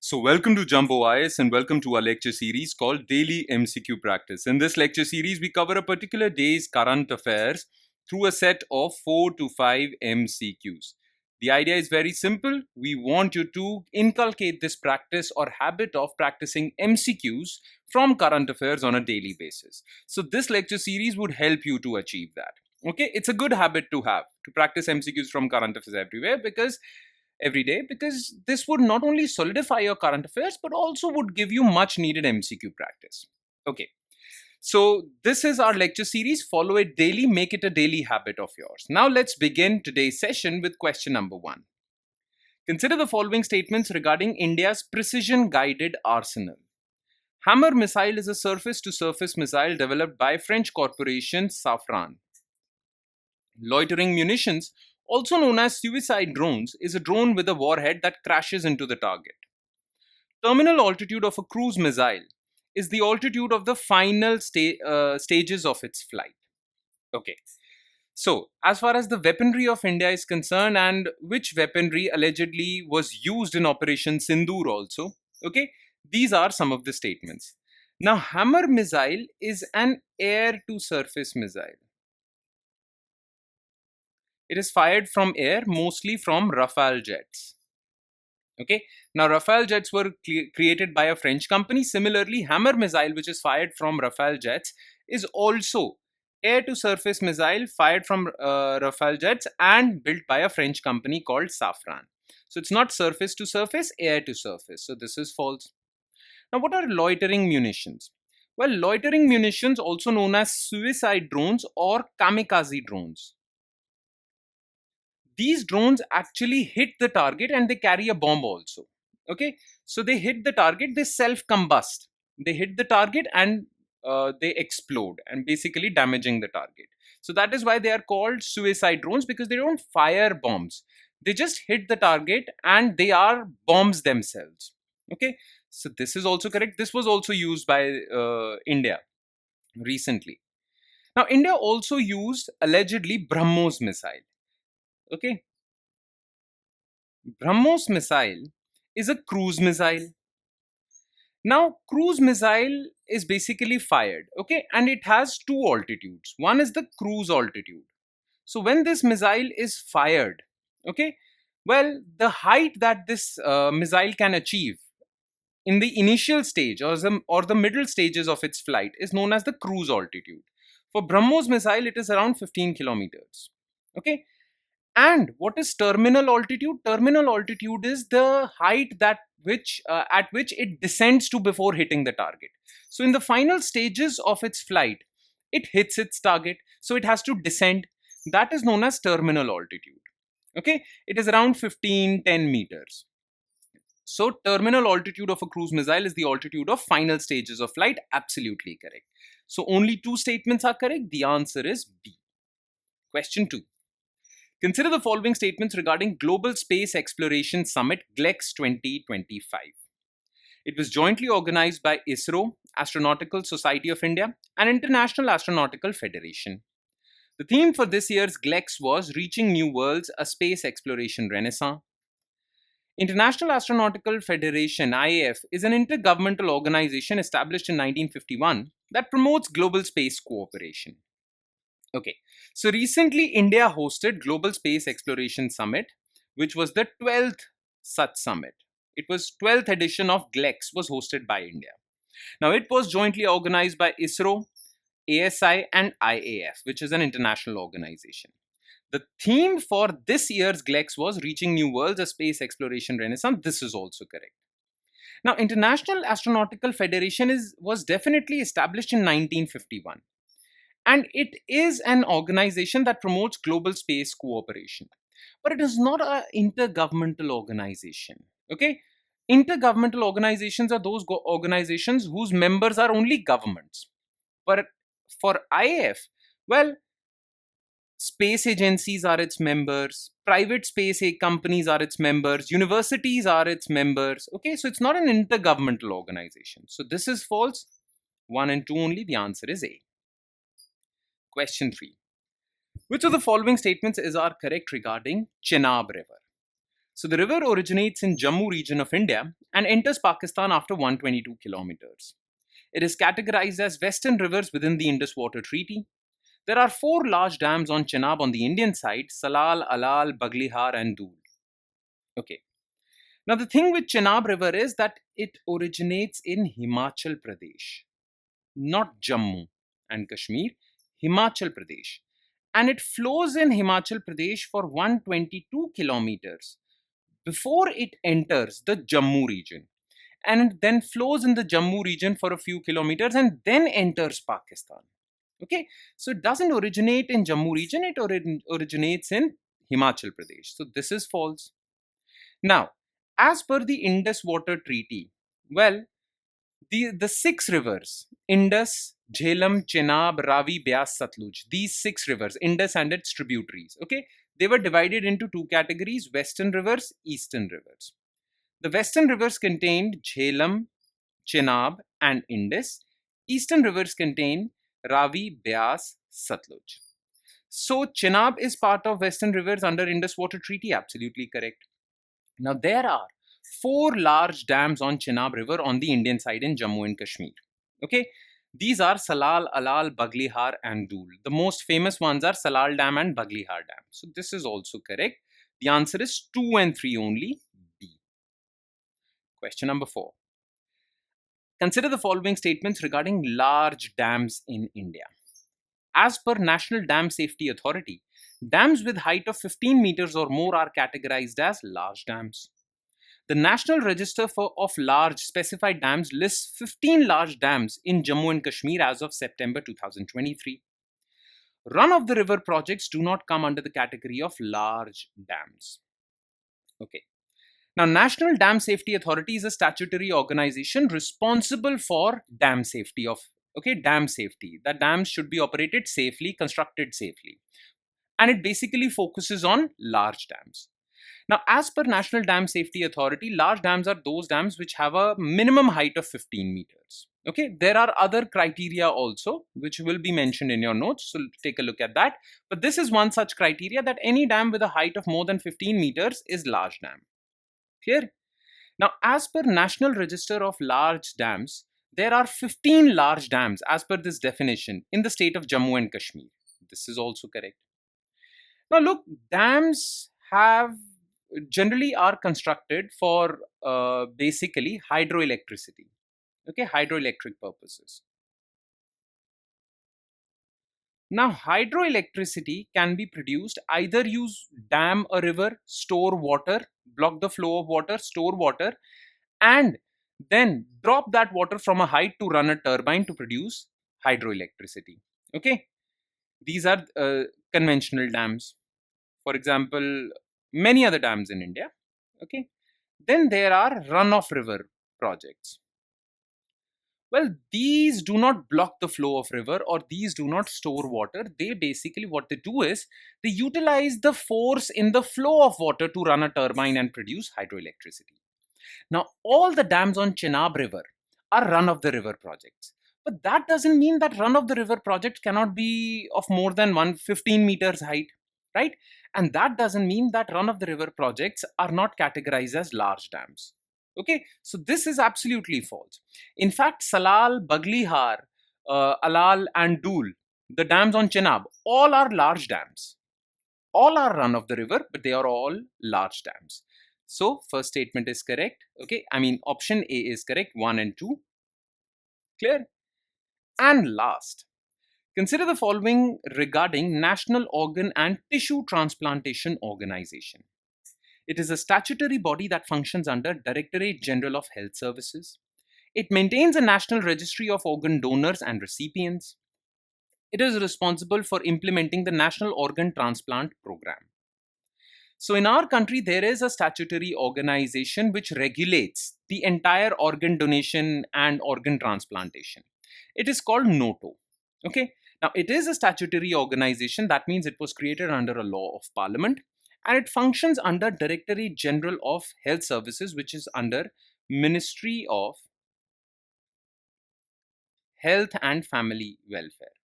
So, welcome to Jumbo IS and welcome to our lecture series called Daily MCQ Practice. In this lecture series, we cover a particular day's current affairs through a set of 4 to 5 MCQs. The idea is very simple. We want you to inculcate this practice or habit of practicing MCQs from current affairs on a daily basis. So, this lecture series would help you to achieve that. Okay, it's a good habit to have to practice MCQs from current affairs every day because this would not only solidify your current affairs but also would give you much needed MCQ practice. Okay, so this is our lecture series. Follow it daily, make it a daily habit of yours. Now let's begin today's session with question number 1. Consider the following statements regarding India's precision guided arsenal. Hammer missile is a surface to surface missile developed by French corporation Safran. Loitering munitions, also known as suicide drones, is a drone with a warhead that crashes into the target. Terminal altitude of a cruise missile is the altitude of the final stages of its flight. Okay. So, as far as the weaponry of India is concerned and which weaponry allegedly was used in Operation Sindoor also, okay, these are some of the statements. Now, Hammer missile is an air-to-surface missile. It is fired from air, mostly from Rafale jets. Okay. Now, Rafale jets were created by a French company. Similarly, Hammer missile, which is fired from Rafale jets, is also air-to-surface missile fired from Rafale jets and built by a French company called Safran. So, it's not surface-to-surface, air-to-surface. So, this is false. Now, what are loitering munitions? Well, loitering munitions, also known as suicide drones or kamikaze drones. These drones actually hit the target and they carry a bomb also. Okay, so they hit the target, they self-combust. They hit the target and they explode and basically damaging the target. So that is why they are called suicide drones, because they don't fire bombs. They just hit the target and they are bombs themselves. Okay, so this is also correct. This was also used by India recently. Now, India also used allegedly BrahMos missile. Okay, BrahMos missile is a cruise missile. Now, cruise missile is basically fired, okay, and it has two altitudes. One is the cruise altitude. So, when this missile is fired, okay, well, the height that this missile can achieve in the initial stage or the middle stages of its flight is known as the cruise altitude. For BrahMos missile, it is around 15 kilometers. Okay, and what is terminal altitude? Terminal altitude is the height at which it descends to before hitting the target. So in the final stages of its flight, it hits its target. So it has to descend. That is known as terminal altitude. Okay, it is around 10 meters. So terminal altitude of a cruise missile is the altitude of final stages of flight. Absolutely correct. So only two statements are correct. The answer is B. Question 2. Consider the following statements regarding Global Space Exploration Summit GLEX 2025. It was jointly organized by ISRO, Astronautical Society of India, and International Astronautical Federation. The theme for this year's GLEX was Reaching New Worlds, a Space Exploration Renaissance. International Astronautical Federation (IAF) is an intergovernmental organization established in 1951 that promotes global space cooperation. Okay, so recently India hosted Global Space Exploration Summit, which was the 12th such summit. It was 12th edition of GLEX was hosted by India. Now it was jointly organized by ISRO, ASI and IAF, which is an international organization. The theme for this year's GLEX was Reaching New Worlds, a Space Exploration Renaissance. This is also correct. Now, International Astronautical Federation was definitely established in 1951. And it is an organization that promotes global space cooperation. But it is not an intergovernmental organization. Okay? Intergovernmental organizations are those organizations whose members are only governments. But for IAF, well, space agencies are its members, private space companies are its members, universities are its members. Okay, so it's not an intergovernmental organization. So this is false. 1 and 2 only. The answer is A. Question 3. Which of the following statements are correct regarding Chenab River? So the river originates in Jammu region of India and enters Pakistan after 122 kilometers. It is categorized as western rivers within the Indus Water Treaty. There are four large dams on Chenab on the Indian side: Salal, Alal, Baglihar, and Dool. Okay. Now, the thing with Chenab River is that it originates in Himachal Pradesh, not Jammu and Kashmir, Himachal Pradesh. And it flows in Himachal Pradesh for 122 kilometers before it enters the Jammu region. And it then flows in the Jammu region for a few kilometers and then enters Pakistan. Okay, so it doesn't originate in Jammu region, it originates in Himachal Pradesh. So this is false. Now, as per the Indus Water Treaty, well, the six rivers, Indus, Jhelum, Chenab, Ravi, Beas, Satluj, these six rivers, Indus and its tributaries, okay, they were divided into two categories: western rivers, eastern rivers. The western rivers contained Jhelum, Chenab, and Indus. Eastern rivers contain Ravi, Beas, Satluj. So Chenab is part of western rivers under Indus Water Treaty. Absolutely correct. Now there are four large dams on Chenab River on the Indian side in Jammu and Kashmir. Okay, these are Salal, Alal, Baglihar, and Dool. The most famous ones are Salal Dam and Baglihar Dam. So this is also correct. The answer is 2 and 3 only. B. Question number 4. Consider the following statements regarding large dams in India. As per National Dam Safety Authority, dams with height of 15 meters or more are categorized as large dams. The National Register of Large Specified Dams lists 15 large dams in Jammu and Kashmir as of September 2023. Run-of-the-river projects do not come under the category of large dams. Okay. Now, National Dam Safety Authority is a statutory organization responsible for dam safety dam safety. That dams should be operated safely, constructed safely. And it basically focuses on large dams. Now, as per National Dam Safety Authority, large dams are those dams which have a minimum height of 15 meters. Okay, there are other criteria also, which will be mentioned in your notes. So take a look at that. But this is one such criteria, that any dam with a height of more than 15 meters is large dam. Clear? Now, as per National Register of Large Dams, there are 15 large dams as per this definition in the state of Jammu and Kashmir. This is also correct. Now, look, dams generally are constructed for basically hydroelectricity, okay, hydroelectric purposes. Now, hydroelectricity can be produced either use dam a river, store water, block the flow of water, store water, and then drop that water from a height to run a turbine to produce hydroelectricity. Okay, these are conventional dams. For example, many other dams in India. Okay, then there are run-of-river projects. Well, these do not block the flow of river, or these do not store water. They basically, what they do is they utilize the force in the flow of water to run a turbine and produce hydroelectricity. Now, all the dams on Chenab River are run-of-the-river projects. But that doesn't mean that run-of-the-river project cannot be of more than 115 meters height, right? And that doesn't mean that run-of-the-river projects are not categorized as large dams. Okay, so this is absolutely false. In fact, Salal, Baglihar, Alal, and Dool, the dams on Chenab, all are large dams. All are run-of-the-river, but they are all large dams. So, first statement is correct. Okay, I mean option A is correct, 1 and 2. Clear? And last, consider the following regarding National Organ and Tissue Transplantation Organization. It is a statutory body that functions under Directorate General of Health Services. It maintains a national registry of organ donors and recipients. It is responsible for implementing the National Organ Transplant Program. So in our country, there is a statutory organization which regulates the entire organ donation and organ transplantation. It is called NOTO. Okay. Now, it is a statutory organization. That means it was created under a law of parliament, and it functions under Directorate General of Health Services, which is under Ministry of Health and Family Welfare.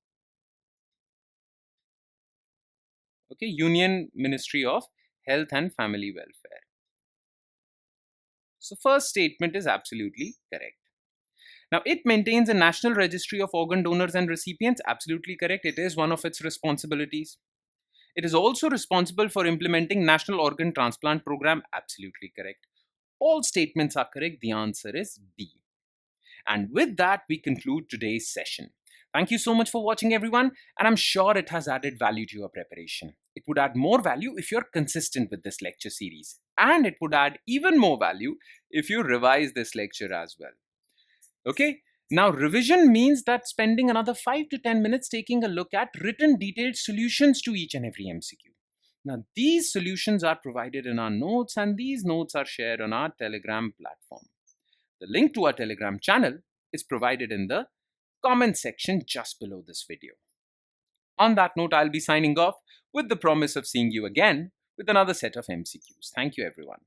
Okay, Union Ministry of Health and Family Welfare. So first statement is absolutely correct. Now, it maintains a national registry of organ donors and recipients. Absolutely correct. It is one of its responsibilities. It is also responsible for implementing National Organ Transplant Program. Absolutely correct. All statements are correct. The answer is B. And with that, we conclude today's session. Thank you so much for watching, everyone, and I'm sure it has added value to your preparation. It would add more value if you're consistent with this lecture series, and it would add even more value if you revise this lecture as well. Okay? Now, revision means that spending another 5 to 10 minutes taking a look at written detailed solutions to each and every MCQ. Now, these solutions are provided in our notes, and these notes are shared on our Telegram platform. The link to our Telegram channel is provided in the comment section just below this video. On that note, I'll be signing off with the promise of seeing you again with another set of MCQs. Thank you, everyone.